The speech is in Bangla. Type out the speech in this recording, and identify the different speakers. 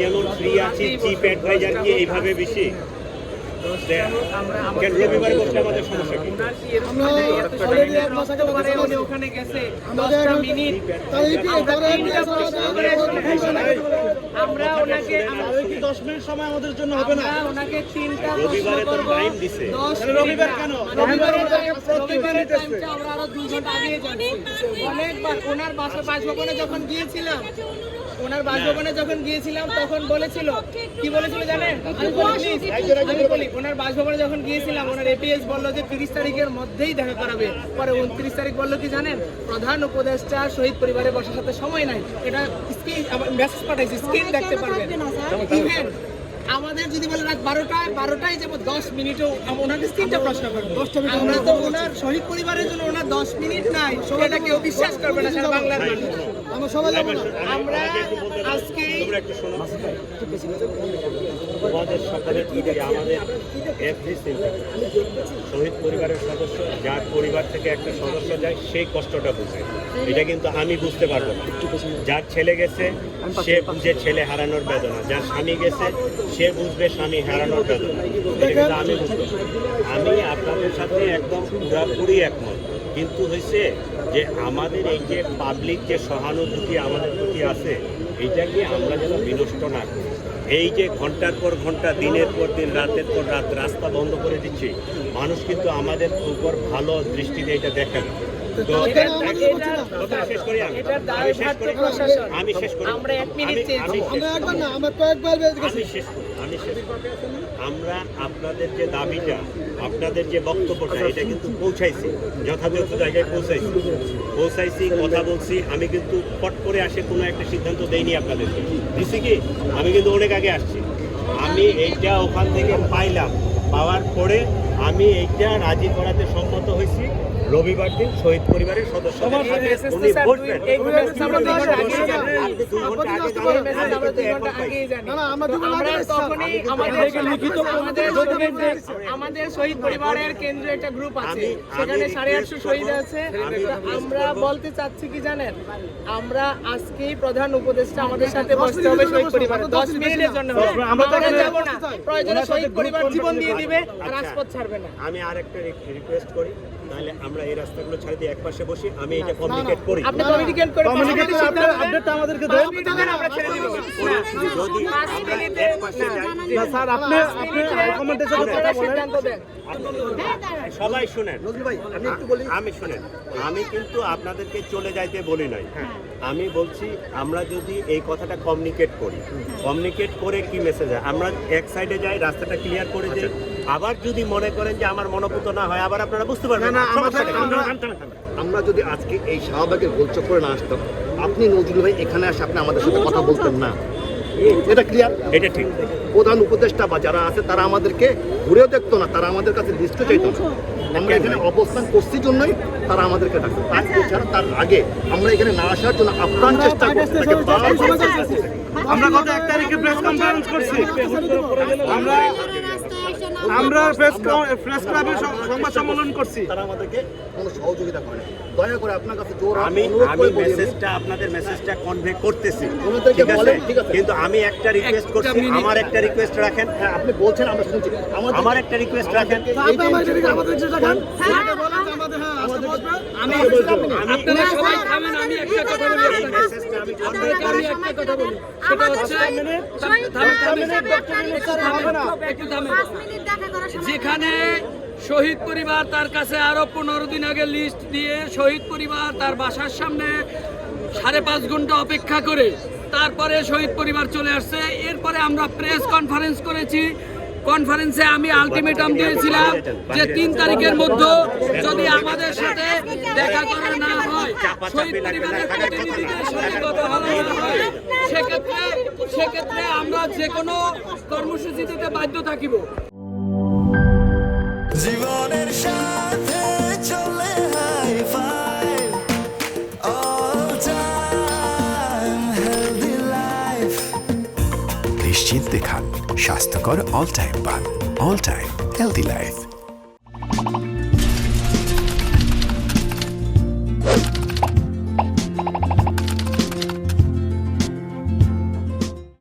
Speaker 1: যেমন ফ্রি আছি, চিফ অ্যাডভাইজার কি এইভাবে বেশি কেন রবিবার বসলে আমাদের সমস্যা কি?
Speaker 2: ওখানে গেছে আমরা ওনাকে
Speaker 3: 10 মিনিট সময় আমাদের জন্য হবে না।
Speaker 2: ওনাকে 3টা
Speaker 1: রবিবারে তো টাইম দিছে।
Speaker 3: রবিবার কেন?
Speaker 2: রবিবারের টাইমটা আমরা আরো 2 ঘন্টা আগে জানি। অনেকবার ওনার বাসভবনে যখন গিয়েছিলাম তখন বলেছিল কি বলেছিল জানেন? আমি বলি ওনার বাসভবনে যখন গিয়েছিলাম ওনার এপিএস বলল যে 30 তারিখের মধ্যেই দেখা করাবে। পরে 29 তারিখ বলল কি জানেন? প্রধান উপদেষ্টা শহীদ পরিবারে বসার সাথে সময় নাই। এটা স্ক্রিন মেসেজ পাঠাইছি, স্ক্রিন দেখতে পারবেন। ইভেন আমাদের যদি বলে রাত 12টায় যাবো 10 মিনিটও ওনাকে 3টা প্রশ্ন করবো। আমরা তো ওনার শহীদ পরিবারের জন্য ওনার 10 মিনিট নাই, এটা কেউ বিশ্বাস করবে না সারা বাংলার মানুষ। আমরা আজকে
Speaker 1: আমাদের সকালে আমাদের এভরি সিম্পল শহীদ পরিবারের সদস্য যার পরিবার থেকে একটা সদস্য যায় সেই কষ্টটা বুঝে। এটা কিন্তু আমি বুঝতে পারবো না। যার ছেলে গেছে সে বুঝে ছেলে হারানোর বেদনা, যার স্বামী গেছে সে বুঝবে স্বামী হারানোর বেদনা। এটা কিন্তু আমি বুঝতে পারি। আমি আপনাদের সাথে একদম পুরাপুরি একমত। কিন্তু হয়েছে যে আমাদের এই যে পাবলিক যে সহানুভূতি আমাদের প্রতি আছে, এইটাকে আমরা যেন বিনষ্ট না করি। এই যে ঘন্টার পর ঘন্টা, দিনের পর দিন, রাতের পর রাত রাস্তা বন্ধ করে দিচ্ছি, মানুষ কিন্তু আমাদের উপর ভালো দৃষ্টিতে এটা দেখে না। তো শেষ করি আমি শেষ করি আমরা আপনাদের যে দাবিটা, আপনাদের যে বক্তব্যটা, এটা কিন্তু পৌঁছাইছি, যথাযথ জায়গায় পৌঁছাইছি, কথা বলছি। আমি কিন্তু পট করে আসে কোনো একটা সিদ্ধান্ত দেইনি আপনাদেরকে, দিছি কি? আমি কিন্তু অনেক আগে আসছি। আমি এইটা ওখান থেকে পাওয়ার পরে আমি এইটা রাজি করাতে সম্মত হয়েছি। রবিবার দিন শহীদ পরিবারের সদস্য
Speaker 2: আমাদের শহীদ পরিবারের কেন্দ্রে একটা গ্রুপ আছে, সেখানে 850 শহীদ আছে। আমরা বলতে চাচ্ছি কি জানেন, আমরা আজকেই প্রধান উপদেষ্টা আমাদের সাথে বসতে হবে শহীদ পরিবার 10 মিনিটের জন্য। আমরা যাব না, প্রয়োজনে শহীদ পরিবার জীবন দিয়ে দিবে, রাজপথ ছাড়বে না।
Speaker 1: আমি আরেকটা রিকোয়েস্ট করি, তাহলে আমরা এই রাস্তাগুলো ছাড় দিয়ে একপাশে বসি, আমি এটা কমিউনিকেট করি।
Speaker 2: আপনি কমিউনিকেট করে
Speaker 3: আপডেটটা আমাদেরকে দেন।
Speaker 2: আমরা ছেড়ে দিব।
Speaker 1: যদি আমরা একপাশে যাই,
Speaker 3: না স্যার, আপনি কমেন্টের সাথে কথা বলেন।
Speaker 2: সিদ্ধান্ত দেন।
Speaker 1: সবাই শুনেন,
Speaker 3: ভাই আমি একটু বলি।
Speaker 1: আমি শুনেন, আমি কিন্তু আপনাদেরকে চলে যাইতে বলি নাই। আমি বলছি আমরা যদি এই কথাটা কমিউনিকেট করে কি মেসেজ হয়, আমরা এক সাইডে যাই, রাস্তাটা ক্লিয়ার করে দিই। আবার যদি মনে করেন যে আমার মনোপুত না হয়, আবার আপনারা বুঝতে পারবেন না।
Speaker 4: আমরা যদি আজকে এই শাহবাগের গোলচক্করে না আসতাম, আপনি নজরুল ভাই এখানে আসে আপনি আমাদের সাথে কথা বলতেন না। এটা ক্লিয়ার,
Speaker 1: এটা ঠিক।
Speaker 4: প্রধান উপদেষ্টা বা যারা আছে তারা আমাদেরকে ঘুরেও দেখতো না, তারা আমাদের কাছে লিস্টও চাইতো না। আমরা এখানে অবস্থান করছি জন্যই তারা আমাদেরকে ডাকতো। তাছাড়া তার আগে আমরা এখানে না আসার জন্য আপ্রাণ চেষ্টা করছি।
Speaker 3: আমরা গত 1 তারিখে প্রেস কনফারেন্স করছি। আমরা প্রেস ক্লাবে সংবাদ সম্মেলন করছি।
Speaker 4: তারা আমাদেরকে কোনো সহযোগিতা করে না। দয়া করে আপনার কাছে জোর
Speaker 1: আমি আপনাদের মেসেজটা কনভে করতেছি,
Speaker 4: ওনাদেরকে বলেন, ঠিক আছে।
Speaker 1: কিন্তু আমি একটা রিকোয়েস্ট করছি, আমার একটা রিকোয়েস্ট রাখেন।
Speaker 4: হ্যাঁ, আপনি বলছেন আমরা শুনছি।
Speaker 1: আমার একটা রিকোয়েস্ট রাখেন।
Speaker 5: যেখানে শহীদ পরিবার তার কাছে আরো 15 দিন আগে লিস্ট দিয়ে শহীদ পরিবার তার বাসার সামনে 5.5 ঘন্টা অপেক্ষা করে তারপরে শহীদ পরিবার চলে আসছে। এরপরে আমরা প্রেস কনফারেন্স করেছি। কনফারেন্সে আমি আলটিমেটাম দিয়েছিলাম যে 3 তারিখের মধ্যে যদি আমাদের সাথে দেখা করা না হয়, শহীদ পরিবারের প্রতিনিধিদের সাথে কথা বলা না হয়, সেক্ষেত্রে আমরা যে কোনো কর্মসূচি দিতে বাধ্য থাকিব।
Speaker 6: জীবনের সাথে চলে high five, all time healthy life.
Speaker 7: নিশ্চিন্তে খান স্বাস্থ্যকর অল টাইম পান, অল টাইম হেলদি লাইফ।